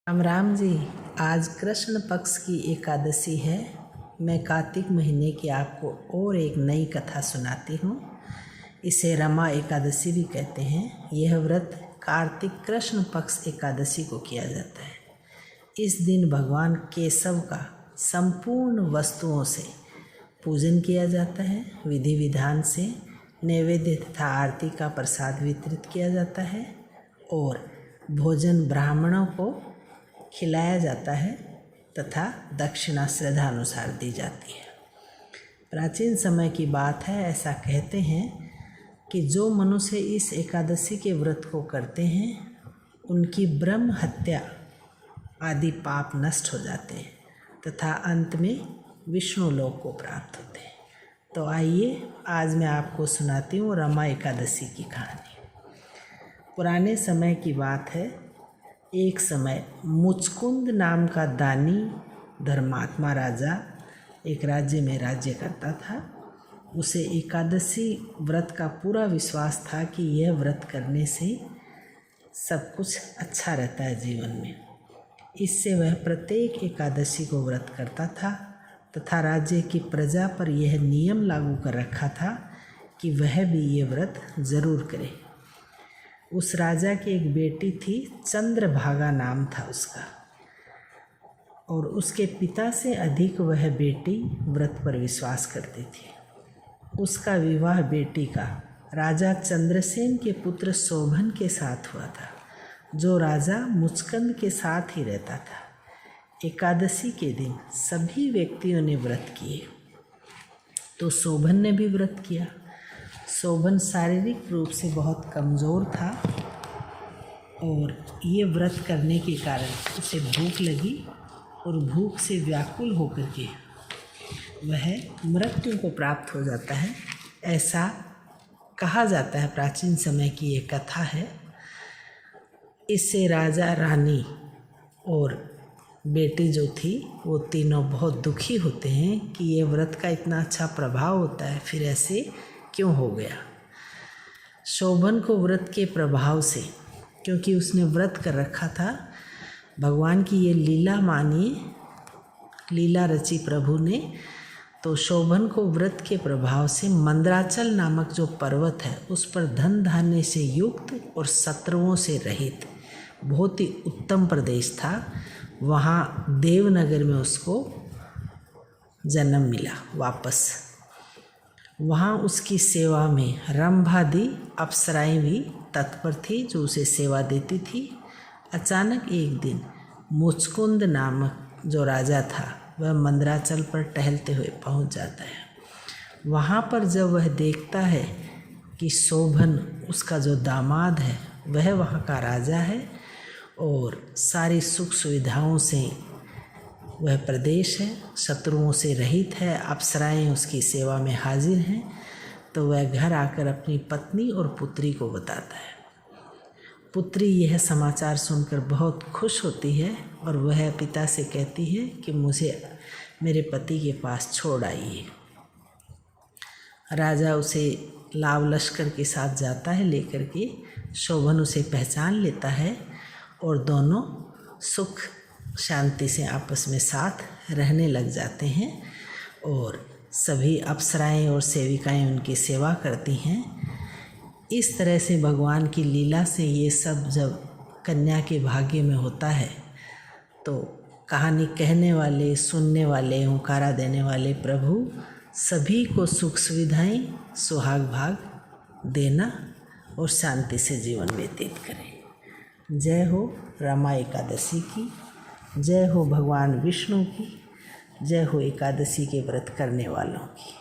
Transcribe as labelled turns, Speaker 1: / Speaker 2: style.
Speaker 1: राम राम जी। आज कृष्ण पक्ष की एकादशी है। मैं कार्तिक महीने की आपको और एक नई कथा सुनाती हूँ। इसे रमा एकादशी भी कहते हैं। यह व्रत कार्तिक कृष्ण पक्ष एकादशी को किया जाता है। इस दिन भगवान केशव का संपूर्ण वस्तुओं से पूजन किया जाता है। विधि विधान से नैवेद्य तथा आरती का प्रसाद वितरित किया जाता है और भोजन ब्राह्मणों को खिलाया जाता है तथा दक्षिणा श्रद्धा अनुसार दी जाती है। प्राचीन समय की बात है। ऐसा कहते हैं कि जो मनुष्य इस एकादशी के व्रत को करते हैं उनकी ब्रह्म हत्या आदि पाप नष्ट हो जाते हैं तथा अंत में विष्णु लोक को प्राप्त होते हैं। तो आइए आज मैं आपको सुनाती हूँ रमा एकादशी की कहानी। पुराने समय की बात है। एक समय मुचकुंद नाम का दानी धर्मात्मा राजा एक राज्य में राज्य करता था। उसे एकादशी व्रत का पूरा विश्वास था कि यह व्रत करने से सब कुछ अच्छा रहता है जीवन में। इससे वह प्रत्येक एकादशी को व्रत करता था तथा राज्य की प्रजा पर यह नियम लागू कर रखा था कि वह भी ये व्रत जरूर करे। उस राजा की एक बेटी थी, चंद्रभागा नाम था उसका, और उसके पिता से अधिक वह बेटी व्रत पर विश्वास करती थी। उसका विवाह बेटी का राजा चंद्रसेन के पुत्र शोभन के साथ हुआ था, जो राजा मुचकुंद के साथ ही रहता था। एकादशी के दिन सभी व्यक्तियों ने व्रत किए, तो शोभन ने भी व्रत किया। शोभन शारीरिक रूप से बहुत कमज़ोर था और ये व्रत करने के कारण उसे भूख लगी और भूख से व्याकुल होकर के वह मृत्यु को प्राप्त हो जाता है। ऐसा कहा जाता है। प्राचीन समय की ये कथा है। इससे राजा, रानी और बेटी जो थी वो तीनों बहुत दुखी होते हैं कि ये व्रत का इतना अच्छा प्रभाव होता है, फिर ऐसे क्यों हो गया। शोभन को व्रत के प्रभाव से, क्योंकि उसने व्रत कर रखा था, भगवान की ये लीला मानिए, लीला रची प्रभु ने, तो शोभन को व्रत के प्रभाव से मंदराचल नामक जो पर्वत है उस पर धन धान्य से युक्त और शत्रुओं से रहित बहुत ही उत्तम प्रदेश था। वहाँ देवनगर में उसको जन्म मिला वापस। वहाँ उसकी सेवा में रंभादि अप्सराएं भी तत्पर थी जो उसे सेवा देती थी। अचानक एक दिन मुचकुंद नामक जो राजा था वह मंदराचल पर टहलते हुए पहुँच जाता है। वहाँ पर जब वह देखता है कि शोभन उसका जो दामाद है वह वहाँ का राजा है और सारी सुख सुविधाओं से वह प्रदेश है, शत्रुओं से रहित है, अप्सराएं उसकी सेवा में हाजिर हैं, तो वह घर आकर अपनी पत्नी और पुत्री को बताता है। पुत्री यह समाचार सुनकर बहुत खुश होती है और वह पिता से कहती है कि मुझे मेरे पति के पास छोड़ आइए। राजा उसे लाव लश्कर के साथ जाता है लेकर के। शोभन उसे पहचान लेता है और दोनों सुख शांति से आपस में साथ रहने लग जाते हैं और सभी अप्सराएं और सेविकाएं उनकी सेवा करती हैं। इस तरह से भगवान की लीला से ये सब जब कन्या के भाग्य में होता है तो कहानी कहने वाले, सुनने वाले, हुंकारा देने वाले प्रभु सभी को सुख सुविधाएं, सुहाग भाग देना और शांति से जीवन व्यतीत करें। जय हो रमा एकादशी की, जय हो भगवान विष्णु की, जय हो एकादशी के व्रत करने वालों की।